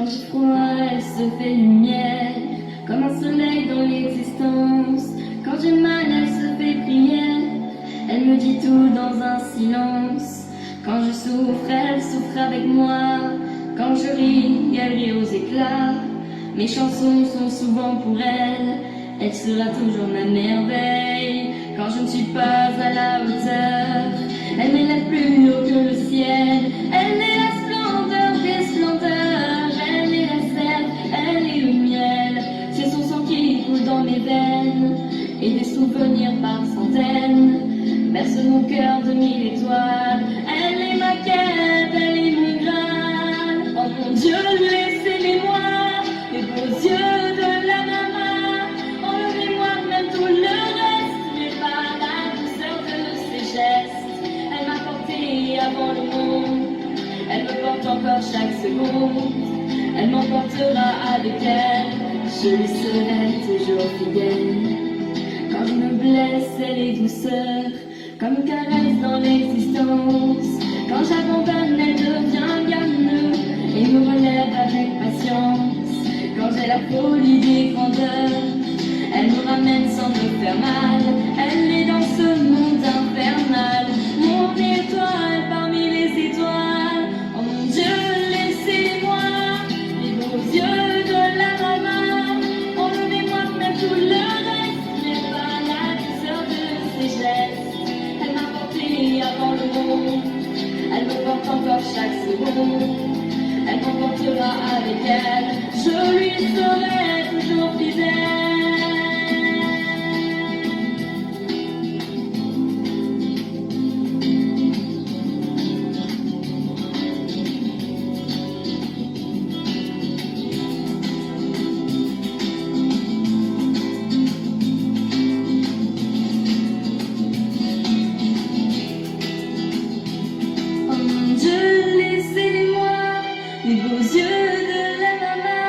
Quand j'ai froid, elle se fait lumière, comme un soleil dans l'existence. Quand j'ai mal, elle se fait prière, elle me dit tout dans un silence. Quand je souffre, elle souffre avec moi. Quand je ris, elle rit aux éclats. Mes chansons sont souvent pour elle, elle sera toujours ma merveille. Quand je ne suis pas à la hauteur, elle m'élève plus haut que le ciel. Elle est la splendeur des splendeurs, elle est la sève, elle est le miel. C'est son sang qui coule dans mes veines, et des souvenirs par centaines berce mon cœur de mille étoiles. Elle est ma quête, elle est mon graal. Oh mon Dieu, laissez-les-moi, les beaux yeux de la maman. Enlevez-moi même tout le reste, mais pas la douceur de ses gestes. Elle m'a porté avant le monde, elle me porte encore chaque seconde. Elle m'emportera avec elle, je lui serai toujours fidèle. Quand je me blesse, elle est douceur, comme une caresse dans l'existence. Quand j'abandonne, elle devient gamme et me relève avec patience. Quand j'ai la folie des grandeurs, elle me ramène sans me faire mal. Elle est dans ce monde infernal, mon étoile parmi les étoiles. Oh mon Dieu, laissez-moi, les beaux yeux de la maman. Enlevez-moi même tout le reste, mais pas la douceur de ses gestes. Elle m'a porté avant le monde, elle me porte encore chaque seconde. Elle m'emportera avec elle, je lui serai toujours fidèle. Les beaux yeux de la maman,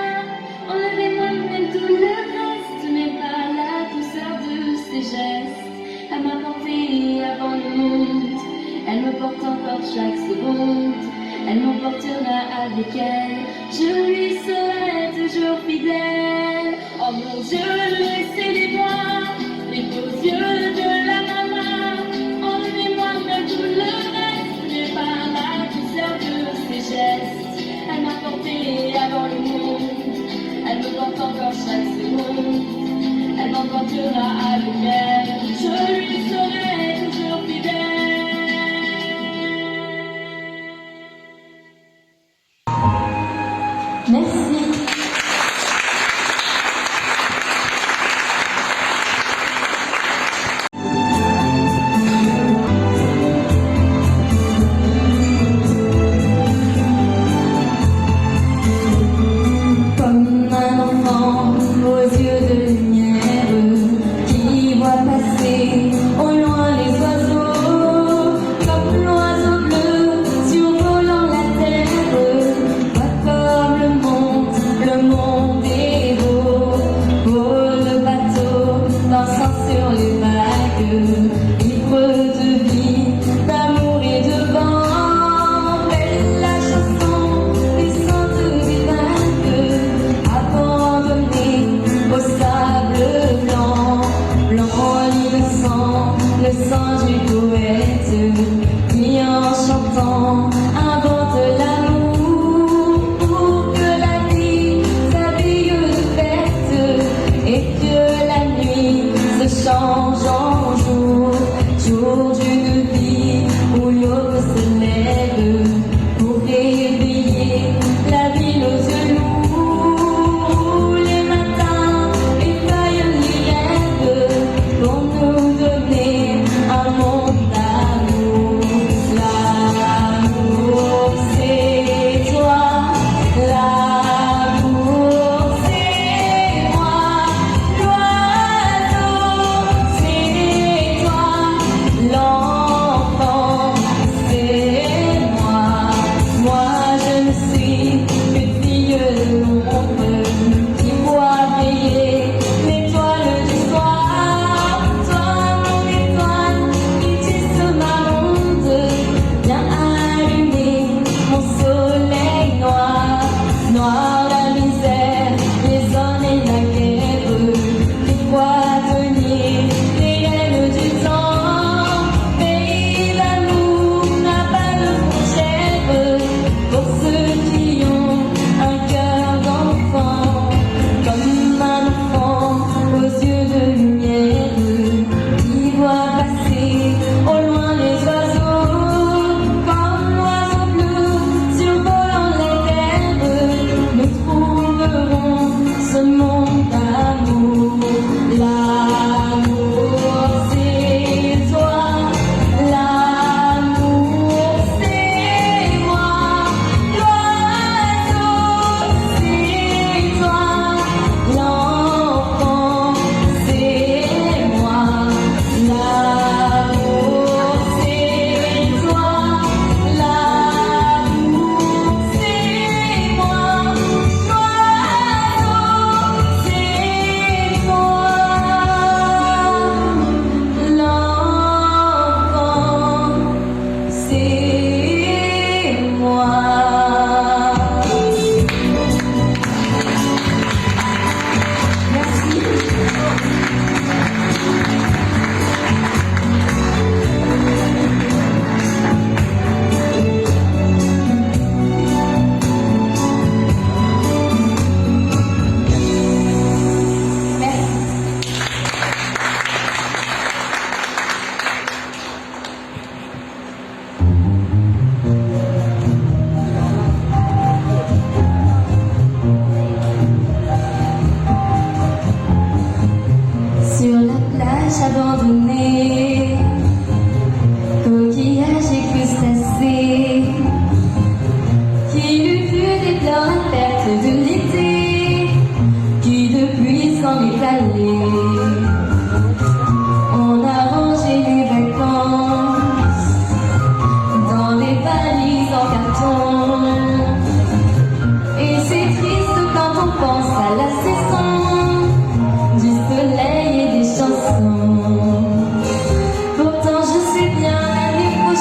enlevez-moi même tout le reste, mais pas la douceur de ses gestes. Elle m'a porté avant le monde, elle me porte encore chaque seconde. Elle m'emportera avec elle, je lui serai toujours fidèle. Oh mon Dieu, laissez-les-moi, les beaux yeux de la maman. Enlevez-moi même tout le reste, mais pas la douceur de ses gestes. Elle m'a porté avant le monde, elle me porte encore chaque seconde. Elle m'emportera avec elle, je lui serai toujours fidèle. Merci. Pour nous donner un monde d'amour.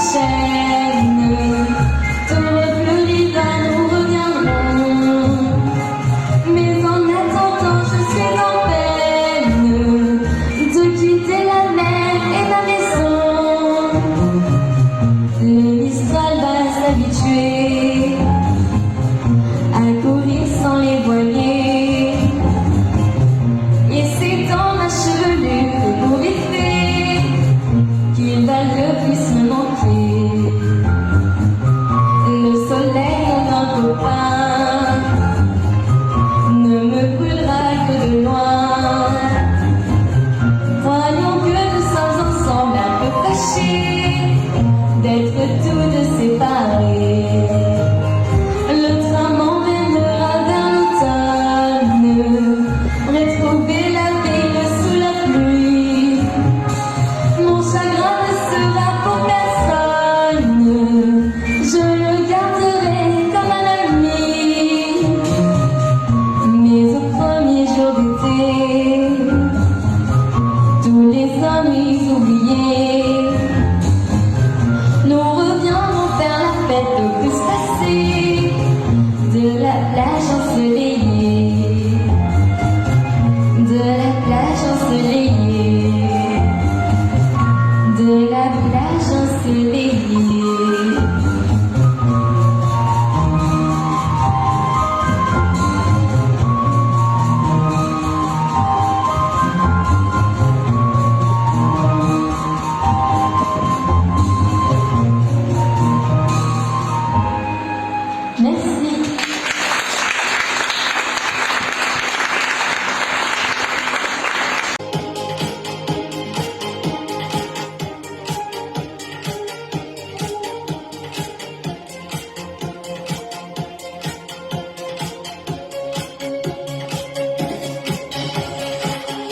prochaine, tout refleurit, nous reviendrons. Mais en attendant, je suis en peine de quitter la mer et ma maison. Le Mistral va s'habituer à courir sans les voiliers, et c'est dans ma chevelure pour l'été qu'il va le plus me manquer. Le soleil, mon copain, ne me brûlera que de loin. Croyons que nous sommes ensemble un peu fâchés d'être tous deux séparés. Le train m'emmènera vers l'automne, retrouver la ville sous la pluie. Mon chagrin ne sera pour personne, je le garderai comme un ami. Mais au premier jour d'été, tous les ennuis oubliés, nous reviendrons faire la fête au crustacé de la plage ensoleillée, de la plage ensoleillée, de la plage ensoleillée. Merci.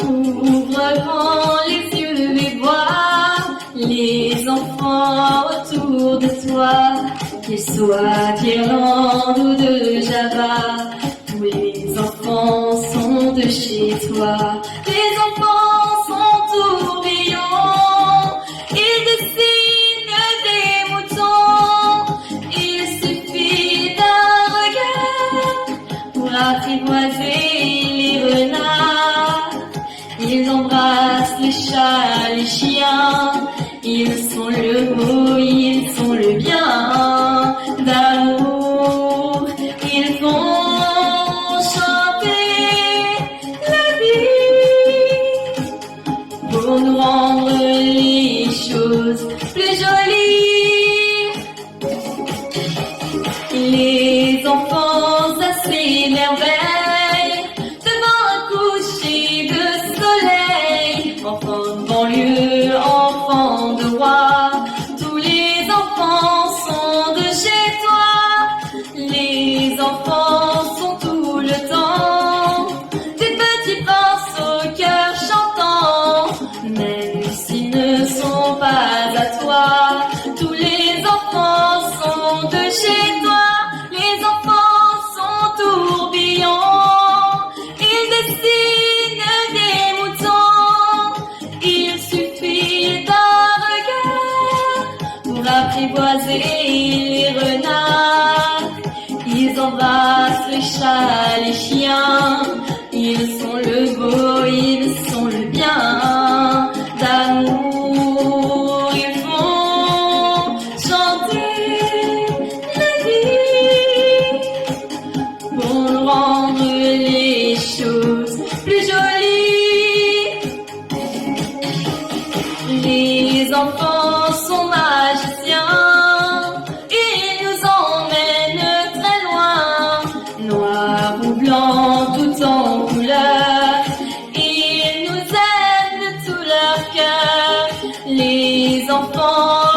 Ouvre grand les yeux et vois les enfants autour de toi, qu'ils soient d'Irlande ou de Java, tous les enfants sont de chez toi. Les enfants sont tourbillons, ils dessinent des moutons, il suffit d'un regard pour apprivoiser les renards. Ils embrassent les chats, les chiens, ils sont le beau, ils sont le bien. D'amour, ils vont chanter la vie pour nous rendre les choses plus jolies. Les enfants, ça c'est merveille, devant un coucher de soleil. Enfants de banlieue, enfants de roi, tous les enfants sont de chez toi. Les enfants sont tout le temps des petits princes au cœur chantant, même s'ils ne sont pas à toi. Tous les enfants sont de chez toi. Les enfants sont tourbillons, ils dessinent des moutons, il suffit d'un regard pour apprivoiser les renards. Ils embrassent les chats, les chiens, ils sont le beau, ils sont le bien. D'amour, ils font chanter la vie pour nous rendre les choses plus jolies. Les enfants sont magiciens, ils nous emmènent très loin, noir ou blanc, tout en couleur. Ils nous aiment de tout leur cœur. Les enfants